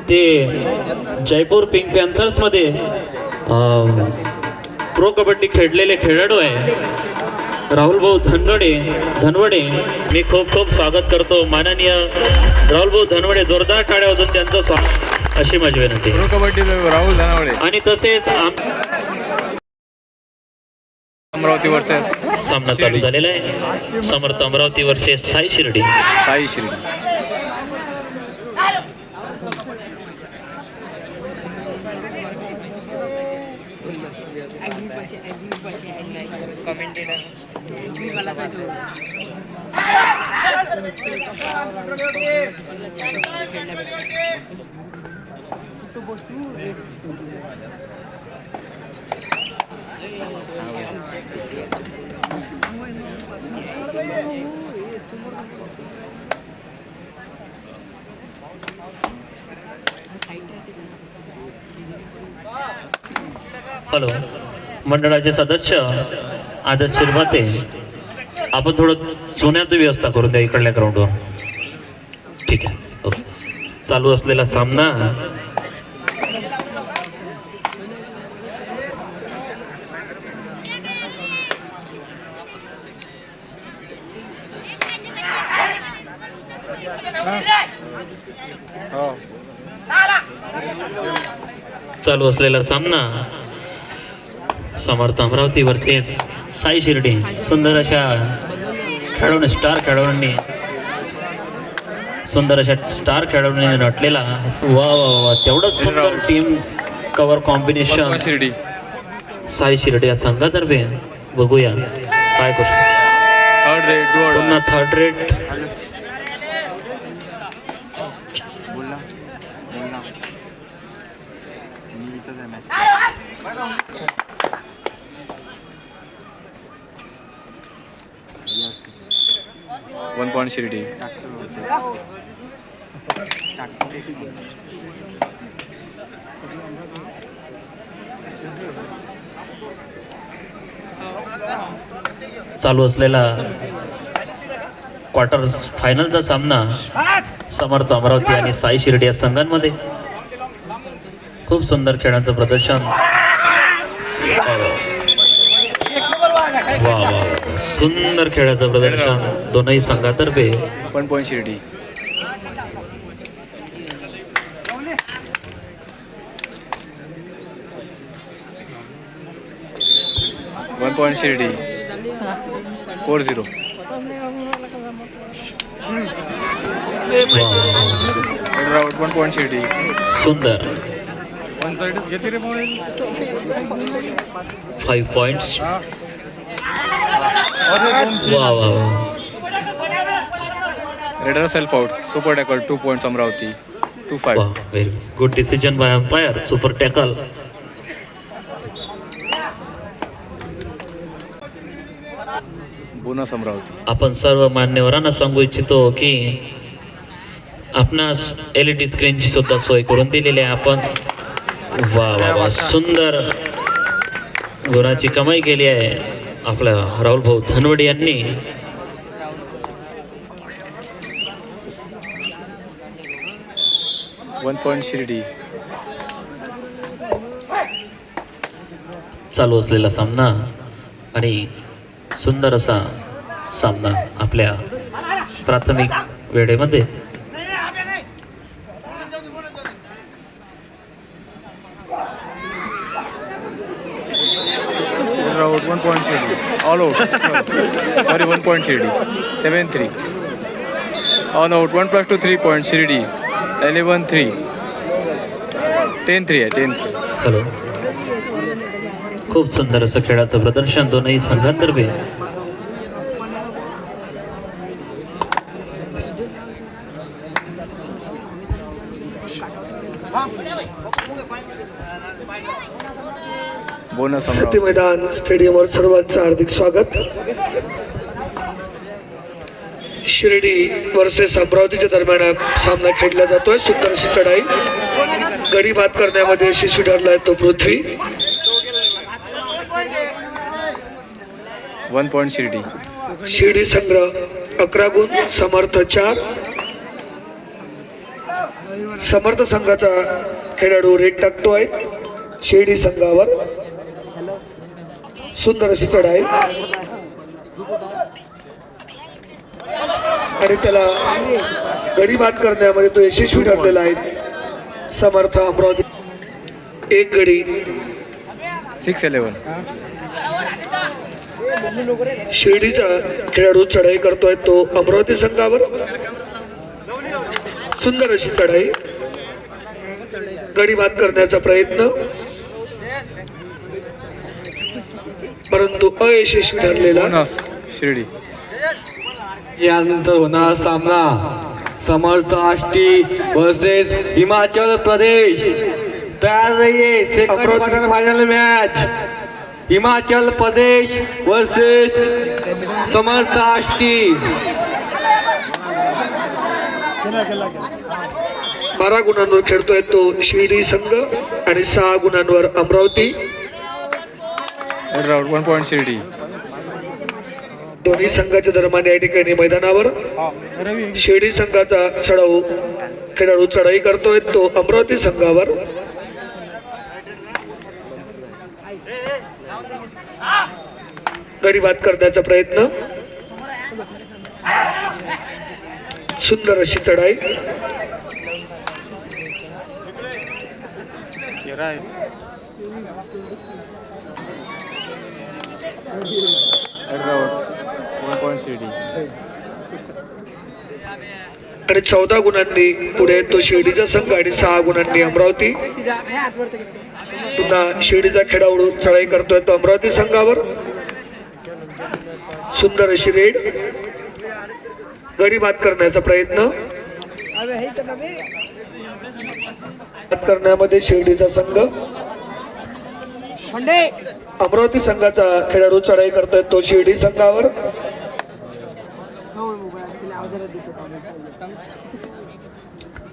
ते Jaipur pink Panthers मध्ये pro kabaddi खेळलेले खेळाडू आहे राहुल भाऊ धनवडे मी खूप खूप स्वागत करतो माननीय राहुल भाऊ धनवडे. जोरदार टाळ्या वाजवून त्यांचं स्वागत अशी माझी विनंती. प्रो कबड्डी राहुल धनवडे. आणि तसेच अमरावती वर्सेस सामना चालू झालेला आहे. समर्थ अमरावती वर्सेस साई शिर्डी. हॅलो मंडळाचे सदस्य आदर्श शिरभाते, आपण थोडं सोन्याची व्यवस्था करून द्या इकडल्या ग्राउंडवर. ठीक आहे. ओके. चालू असलेला सामना समर्थ अमरावती वर्सेस साई शिर्डी. सुंदर अशा खेळाडूने स्टार खेळाडूने नटलेला वा वा तेवढं सुंदर team cover combination Sai Shirdi या संघातर्फे. बघूया काय करतो. Third rate 1 point Shirdi. चालू असलेला क्वार्टर फायनलचा सामना समर्थ अमरावती आणि साई शिर्डी या संघांमध्ये. खूप सुंदर खेळांचं प्रदर्शन. वा वा सुंदर खेळाचं प्रदर्शन दोनही संघातर्फे. 1 point Shirdi. One point Shirdi. 4-0. Out 1 point Shirdi. सुंदर 5 points. वा वा raider self out. Super tackle 2 points Amravati. 2-5. Very good decision bye umpire. Super tackle. Bonus Amravati. आपण सर्व मान्यवरांना सांगू इच्छितो की आपणास LED स्क्रीनची सुद्धा सोय करून दिलेली आहे आपण. वा वा वा सुंदर गुणाची कमाई केली आहे आपल्या राहुल भाऊ धनवडे यांनी. One point Shirdi. चालू असलेला सामना आणि सुंदर असा सामना आपल्या प्राथमिक वेळेमध्ये. Out 1 point Shirdi. All out. Sorry 1 point Shirdi. 7-3. All out 1 + 2 3 point Shirdi. 11-3. 10-3 आहे. 10-3. हॅलो खूप सुंदर असं खेळाचं प्रदर्शन दोनही संघांतर्फे. सती मैदान स्टेडियमवर सर्वांचं हार्दिक स्वागत. शिर्डी वर्सेस अमरावतीच्या दरम्यान सामना खेळला जातोय. सुंदर अशी चढाई. गडी बाद करण्यामध्ये यशस्वी ठरलाय तो पृथ्वी. 1 point शिर्डी. शिर्डी संग्रह 11 गुण, समर्थ 4. समर्थ संघाचा खेळाडू रेट टाकतोय शिर्डी संघावर. सुंदर अशी चढाई आणि त्याला गडी बाद करण्यामध्ये तो यशस्वी ठरलेला आहे समर्थ अमरावती. एक गडी 6-11. शिर्डीचा खेळाडू चढाई करतोय तो अमरावती संघावर. सुंदर अशी चढाई, गडी बाद करण्याचा प्रयत्न परंतु अयशस्वी ठरलेला. बोनस शिर्डी. यानंतर होणार सामना समर्थ आष्टी वर्सेस हिमाचल प्रदेश. तयार रहिए. Second quarter final match Himachal Pradesh versus Samarth Ashti. 12 गुणांवर खेळतोय तो शिर्डी संघ आणि 6 गुणांवर अमरावती. Round 1 point Shirdi. दोन्ही संघाच्या दरम्यान या ठिकाणी मैदानावर शिर्डी संघाचा खेळाडू चढाई करतोय तो अमरावती संघावर. गडी बाद करण्याचा प्रयत्न. सुंदर अशी चढाई. Round 1 point Shirdi. आणि 14 गुणांनी पुढे तो शिर्डीचा संघ आणि 6 गुणांनी अमरावती. पुन्हा शिर्डीचा खेळाडू चढाई करतोय तो अमरावती संघावर. सुंदर अशी रेड, गडी बाद करण्याचा प्रयत्न. बाद करण्यामध्ये शिर्डीचा संघ. अमरावती संघाचा खेळाडू चढाई करतोय तो शिर्डी संघावर.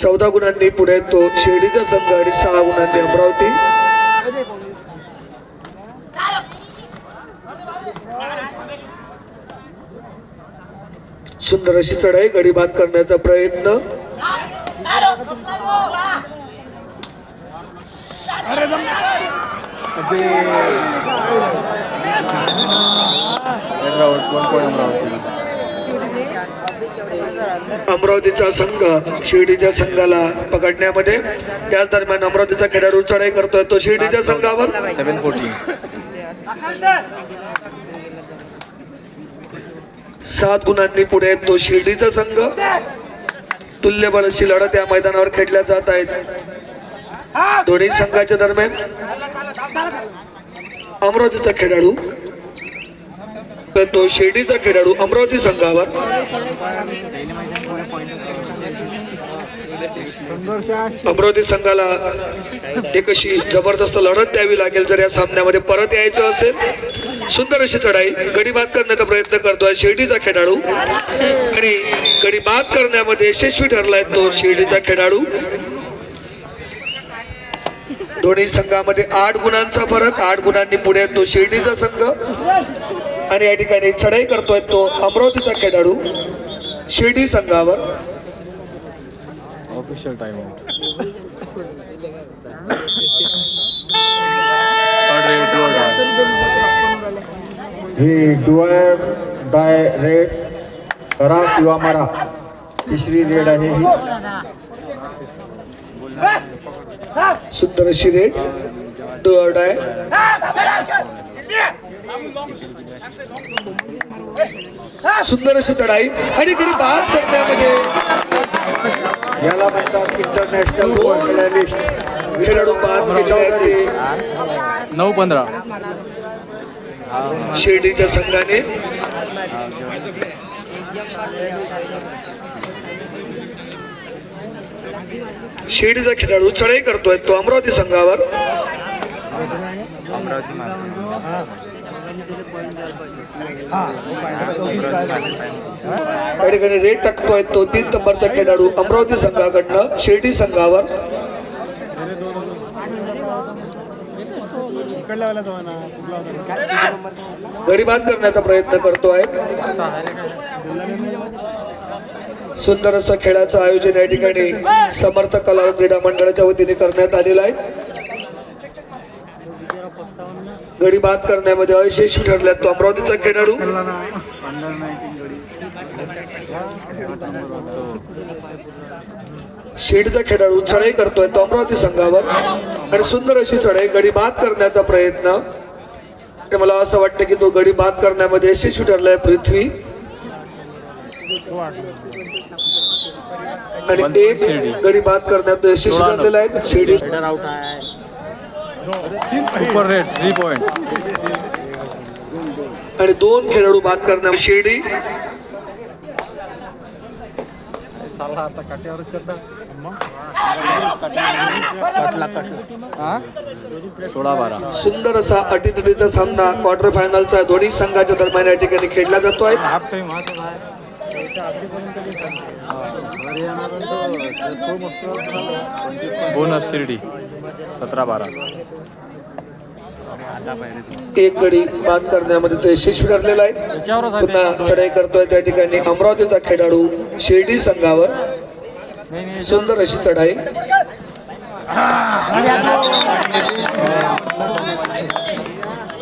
चौदा गुणांनी पुढे तो शिर्डीचा संघ आणि 6 गुणांनी अमरावती. सुंदर अशी चढाई, गडी बाद करण्याचा प्रयत्न. Round 1 point Amravati. अमरावतीचा संघ शिर्डीच्या संघाला पकडण्यामध्ये. त्याच दरम्यान अमरावतीचा खेळाडू चढाई करतोय तो शिर्डीच्या संघावर. 7-14. 7 गुणांनी पुढे तो शिर्डीचा संघ. तुल्यबळ अशी लढत या मैदानावर खेळल्या जात आहेत दोन्ही संघाच्या दरम्यान. अमरावतीचा खेळाडू तो शिर्डीचा खेळाडू अमरावती संघावर. अमरावती संघाला एक अशी जबरदस्त लढत द्यावी लागेल जर या सामन्यामध्ये परत यायचं असेल. सुंदर अशी चढाई, गडी बाद करण्याचा प्रयत्न करतोय शिर्डीचा खेळाडू आणि गडी बाद करण्यामध्ये यशस्वी ठरलाय तो शिर्डीचा खेळाडू. दोन्ही संघामध्ये 8 गुणांचा फरक. 8 गुणांनी पुढे तो शिर्डीचा संघ आणि या ठिकाणी चढाई करतोय तो अमरावतीचा खेळाडू शिर्डी संघावर. Official time out. ही डुअर डाय रेड करा किंवा मारा. तिसरी रेड आहे ही. सुंदर अशी रेड, डू ऑर डाय. सुंदर अशी चढाई आणि गडी बाद करण्यामध्ये याला म्हणतात इंटरनॅशनल गोल्ड मेडलिस्ट. खेळाडू बाद केले 9-15. शिर्डीच्या संघाने. शिर्डीचा खेळाडू चढाई करतोय तो अमरावती संघावर. या ठिकाणी रेड टाकतोय तो 3 नंबरचा खेळाडू अमरावती संघाकडनं शिर्डी संघावर. गडी बाद करण्याचा प्रयत्न करतोय. सुंदर असं खेळाचं आयोजन या ठिकाणी समर्थ कला व क्रीडा मंडळाच्या वतीने करण्यात आलेलं आहे. गडी बाद करण्यामध्ये अयशस्वी ठरला तो अमरावतीचा खेळाडू. शेडीचा खेळाडू चढाई करतोय तो अमरावती संघावर आणि सुंदर अशी चढाई गडी बाद करण्याचा प्रयत्न. आणि मला असं वाटतं की तो गडी बाद करण्यामध्ये यशस्वी ठरलाय पृथ्वी. आणि एक गडी बाद करण्यात यशस्वी ठरलेला आहे शेडी. Super red 3 points. आणि 2 खेळाडू बाद करण्यात शेडी. 16-12. सुंदर असा अटीतटीचा सामना क्वार्टर फायनलचा दोन्ही संघाच्या दरम्यान या ठिकाणी खेळला जातोय. बोनस शिर्डी 17-12. एक गडी बाद करण्यामध्ये तो यशस्वी ठरलेला आहे. पुन्हा चढाई करतोय त्या ठिकाणी अमरावतीचा खेळाडू शिर्डी संघावर. सुंदर अशी चढाई.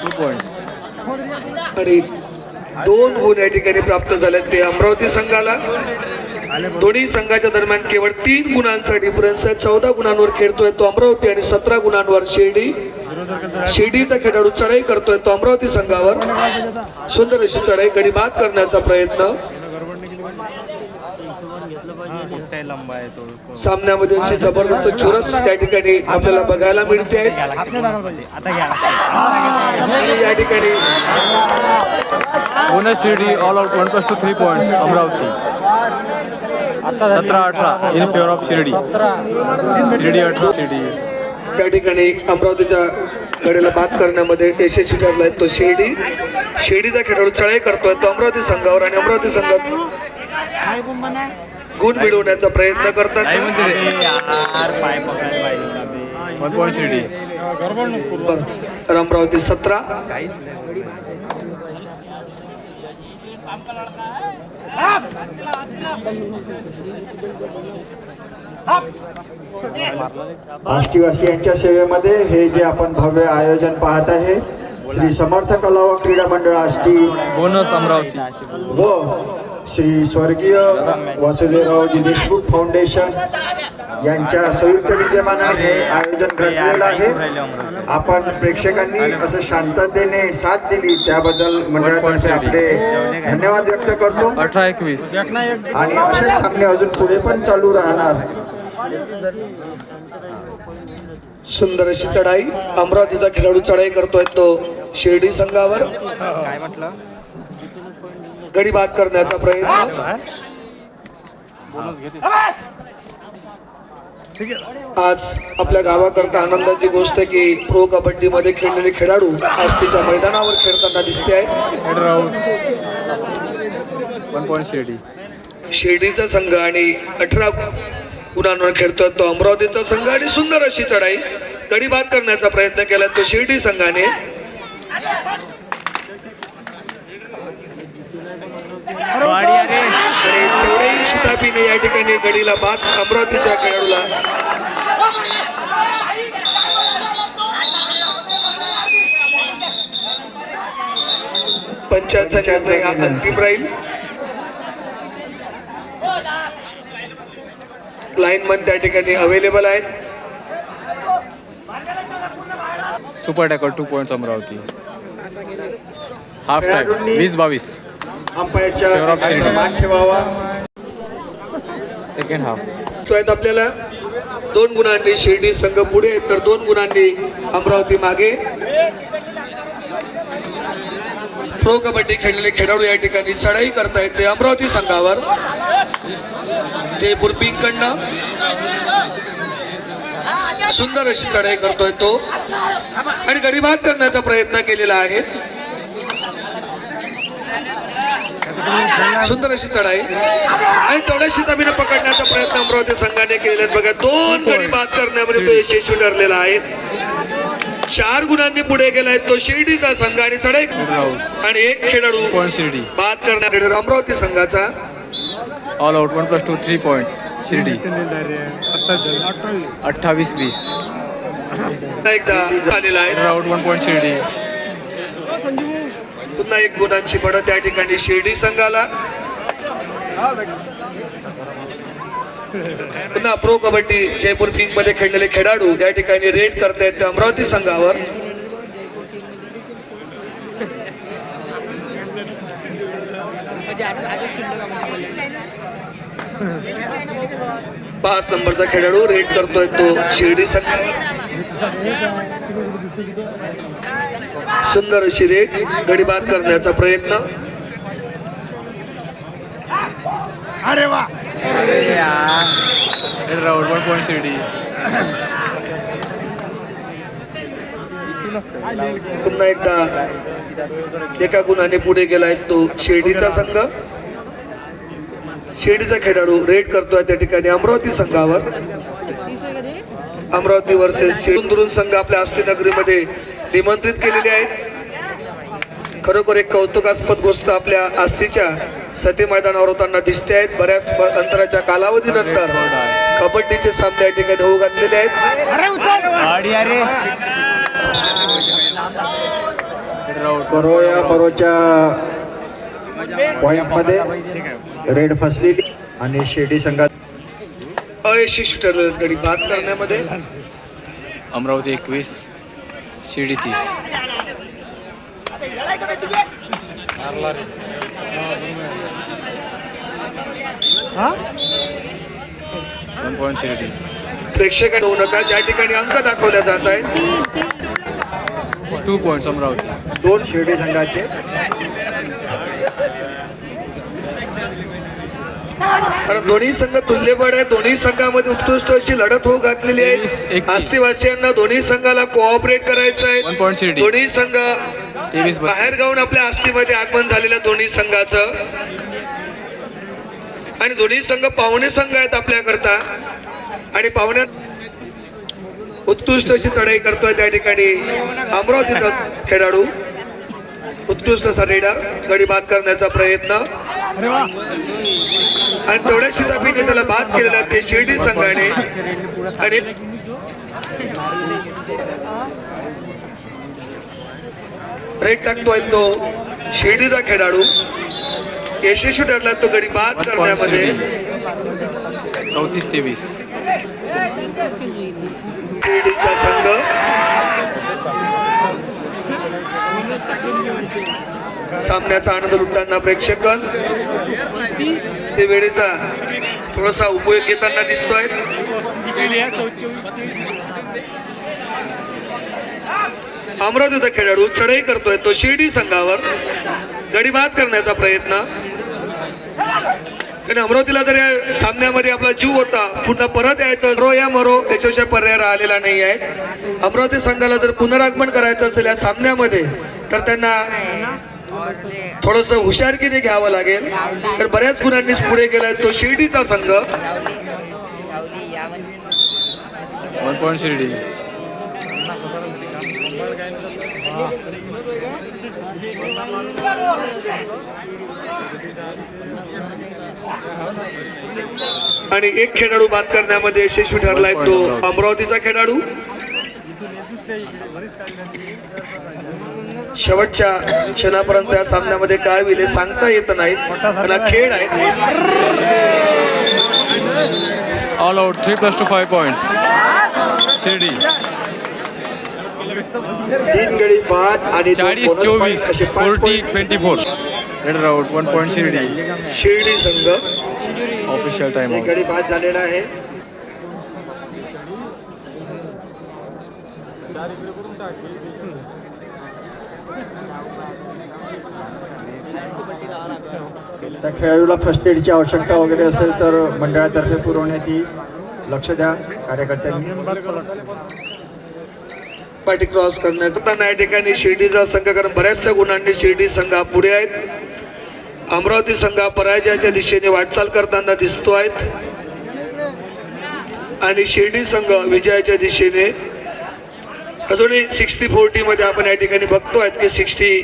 2 पॉइंट्स. आणि 2 गुण या ठिकाणी प्राप्त झाले ते अमरावती संघाला. दोन्ही संघाच्या दरम्यान केवळ 3 गुणांचा डिफरन्स आहे. 14 गुणांवर खेळतोय तो अमरावती आणि 17 गुणांवर शिर्डी. शिर्डीचा खेळाडू चढाई करतोय तो अमरावती संघावर. सुंदर अशी चढाई गडी बाद करण्याचा प्रयत्न. सामन्यामध्ये अशी जबरदस्त चुरस त्या ठिकाणी आपल्याला बघायला मिळते आहे. या ठिकाणी bonus Shirdi all out 1+2 3 points Amravati. 17-18 in favour of Shirdi. Shirdi 18 Shirdi. त्या ठिकाणी अमरावतीच्या गडीला बाद करण्यामध्ये यशस्वी ठरलाय तो शिर्डी. शिर्डीचा खेळाडू चढाई करतोय तो अमरावती संघावर आणि अमरावती संघात गुण मिळवण्याचा प्रयत्न करतात. 1 पॉइंट शिर्डी. तर अमरावती 17. आष्टीवासियांच्या सेवेमध्ये हे जे आपण भव्य आयोजन पाहत आहे श्री समर्थ कला व क्रीडा मंडळ आष्टी बोनस अमरावती. व श्री स्वर्गीय वासुदेवरावजी देशमुख फाउंडेशन यांच्या संयुक्त विद्यमाने हे आयोजन घडलेलं आहे. आपण प्रेक्षकांनी असं शांततेने साथ दिली त्याबद्दल मंडळातर्फे आपले धन्यवाद व्यक्त करतो. 18-21. आणि असेच सामने अजून पुढे पण चालू राहणार. सुंदर अशी चढाई. अमरावतीचा खेळाडू चढाई करतोय तो शिर्डी संघावर. गडी बाद करण्याचा प्रयत्न. आज आपल्या गावाकरता आनंदाची गोष्ट आहे की प्रो कबड्डी मध्ये खेळलेले खेळाडू आष्टीच्या मैदानावर खेळताना दिसते आहेत. 1 पॉइंट शिर्डी. शिर्डीचा संघ आणि 18 गुणांवर खेळतोय तो अमरावतीचा संघ. आणि सुंदर अशी चढाई गडी बाद करण्याचा प्रयत्न केला तो शिर्डी संघाने. तेवढेही शिताफीने या ठिकाणी गडीला बाद अमरावतीच्या खेळाडूला. पंचायतचा निर्णय हा अंतिम राहील. लाईनमन त्या ठिकाणी अवेलेबल आहेत. Super tackle 2 points Amravati. Half time 20-22. अंपायरच्या मान ठेवावा. Second half. तो आहेत आपल्याला 2 गुणांनी शिर्डी संघ पुढे आहेत तर 2 गुणांनी अमरावती मागे. प्रो कबड्डी खेळलेले खेळाडू या ठिकाणी चढाई करतायत ते अमरावती संघावर. जयपूर पिंक कडनं सुंदर अशी चढाई करतोय तो आणि गडी बाद करण्याचा प्रयत्न केलेला आहे. सुंदर अशी चढाई आणि तेवढ्या शिताबीने पकडण्याचा प्रयत्न अमरावती संघाने केलेला बघा. 2 गडी बाद करण्यामध्ये तो यशस्वी ठरलेला आहे. 4 गुणांनी पुढे गेलाय तो शिर्डीचा संघ आणि चढाई आणि 1 खेळाडू पॉइंट शिर्डी. बाद करण्याकडे अमरावती संघाचा. All out 1+2 3 points Shirdi 28-20. पुन्हा एकदा आलेला आहे. Red out 1 point Shirdi. पुन्हा एक गुणांची बढ़त या ठिकाणी शिर्डी संघाला. पुन्हा प्रो कबड्डी जयपूर पिंक मध्ये खेळलेले खेळाडू या ठिकाणी रेड करतायत अमरावती संघावर. पाच नंबरचा खेळाडू रेड करतोय तो शिर्डी संघ. सुंदर अशी रेड गडी बाद करण्याचा प्रयत्न. Red out 1 point Shirdi. पुन्हा एकदा एका गुणाने पुढे गेलाय तो शिर्डीचा संघ. शिर्डीचा खेळाडू रेड करतोय त्या ठिकाणी अमरावती संघावर. अमरावती वर्सेस दुरून संघ आपल्या आष्टी नगरीमध्ये निमंत्रित केलेले आहेत. खरोखर एक कौतुकास्पद गोष्ट आपल्या आष्टीच्या सती मैदानावर होताना दिसते आहेत. बऱ्याच अंतराच्या कालावधीनंतर कबड्डीचे सामने या ठिकाणी होऊ घातलेले आहेत. परो या परोच्या पॉइंटमध्ये रेड फसलेली आणि शिर्डी संघात अयशस्वी ठरले गडी बाद करण्यामध्ये. अमरावती 21 शिर्डी 30. 1 पॉईंट शिर्डी. प्रेक्षकांना होऊ नका ज्या ठिकाणी अंक दाखवल्या जात आहेत. 2 पॉईंट्स अमरावती. दोन शिर्डी संघाचे. कारण दोन्ही संघ तुल्यबळ आहे. दोन्ही संघामध्ये उत्कृष्ट अशी लढत होऊ घातलेली आहे. 21. आष्टीवासियांना दोन्ही संघाला कोऑपरेट करायचं 1 आहे. पॉईंट शिर्डी. दोन्ही संघ 23 बाहेर गावून आपल्या आष्टीमध्ये आगमन झालेल्या दोन्ही संघाचं. आणि दोन्ही संघ पाहुणे संघ आहेत आपल्याकरता. आणि पाहुण्यात उत्कृष्ट अशी चढाई करतोय त्या ठिकाणी अमरावतीचा खेळाडू. उत्कृष्ट असा रेडर गडी बाद करण्याचा प्रयत्न. आणि तेवढ्या शिताफीने त्याला बाद केलेला ते शिर्डी संघाने. आणि रेड टाकतोय तो शिर्डीचा खेळाडू. यशस्वी ठरला तो गडी बाद करण्यामध्ये. 34-23. शिर्डीचा संघ सामन्याचा आनंद लुटताना प्रेक्षक ते वेळेचा थोडासा उपयोग घेताना दिसतोय. अमरावतीचा खेळाडू चढाई करतोय तो शिर्डी संघावर. गडी बाद करण्याचा प्रयत्न. आणि अमरावतीला तर या सामन्यामध्ये आपला जीव होता. पुन्हा परत यायचं रो या मरो याच्याशिवाय पर्याय राहिलेला नाही आहे. अमरावती संघाला जर पुनरागमन करायचं असेल या सामन्यामध्ये तर त्यांना थोडंसं हुशारकीने घ्यावं लागेल. तर बऱ्याच गुणांनीच पुढे गेलाय तो शिर्डीचा संघ. 1 पॉईंट शिर्डी. आणि एक खेळाडू बाद करण्यामध्ये यशस्वी ठरलाय तो अमरावतीचा खेळाडू. शेवटच्या क्षणापर्यंत या सामन्यामध्ये काय होईल हे सांगता येत नाही. त्याला खेळ आहे. All out 3+2 5 points Shirdi. 3 गडी बाद आणि 40-24 40-24. Red out 1 point Shirdi. Shirdi संघ ऑफिशियल टाइम एक गडी बाद झालेला आहे. त्या खेळाडूला फर्स्ट एडची आवश्यकता वगैरे असेल तर मंडळातर्फे पुरवण्यात येईल. लक्ष द्या कार्यकर्त्यांनी. पाठी क्रॉस करण्याचा या ठिकाणी शिर्डीचा संघ कारण बऱ्याचशा गुणांनी शिर्डी संघ पुढे आहेत. अमरावती संघ पराजयाच्या दिशेने वाटचाल करताना दिसतो आहेत. आणि शिर्डी संघ विजयाच्या दिशेने अजूनही 60-40 मध्ये आपण या ठिकाणी बघतो आहेत की 60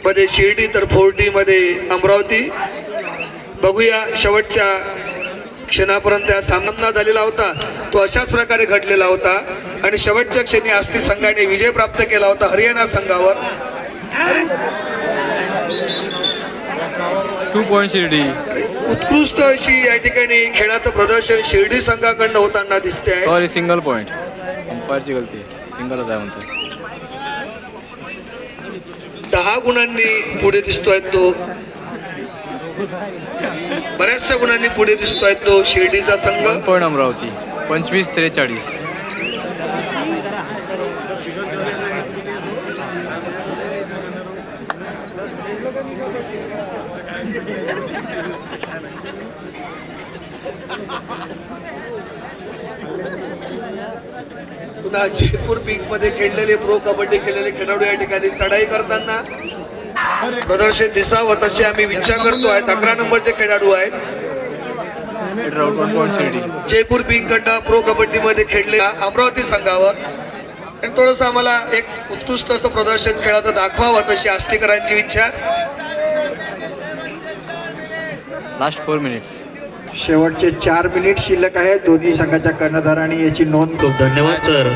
मध्ये शिर्डी तर 40 मध्ये अमरावती. बघूया शेवटच्या क्षणापर्यंत हा सामना झालेला होता तो अशाच प्रकारे घडलेला होता आणि शेवटच्या क्षणी आष्टी संघाने विजय प्राप्त केला होता हरियाणा संघावर. 2 पॉईंट शिर्डी. उत्कृष्ट अशी या ठिकाणी खेळाचं प्रदर्शन शिर्डी संघाकडनं होताना दिसते आहे. सॉरी सिंगल पॉईंट, अंपायरची गलती, सिंगलच आहे म्हणतो. 10 गुणांनी पुढे दिसतोय तो, बऱ्याचशा गुणांनी पुढे दिसतोय तो शिर्डीचा संघ. 1 पॉईंट अमरावती, 25-43. पुन्हा जयपूर पिंक मध्ये खेळलेले प्रो कबड्डी खेळलेले खेळाडू या ठिकाणी चढाई करताना प्रदर्शन दिसावं तसे आम्ही विचार करतो आहेत. 11 नंबरचे खेळाडू आहेत 1 पॉईंट शिर्डी. जयपूर पिंक कडनं प्रो कबड्डी मध्ये खेळले अमरावती संघावर. आणि थोडस आम्हाला एक उत्कृष्ट असं प्रदर्शन खेळाचं दाखवावं तशी आष्टीकरांची इच्छा. Last 4 minutes. शेवटचे 4 मिनिट शिल्लक आहेत. दोन्ही संघाच्या कर्णधारांनी याची नोंद खूप धन्यवाद सर.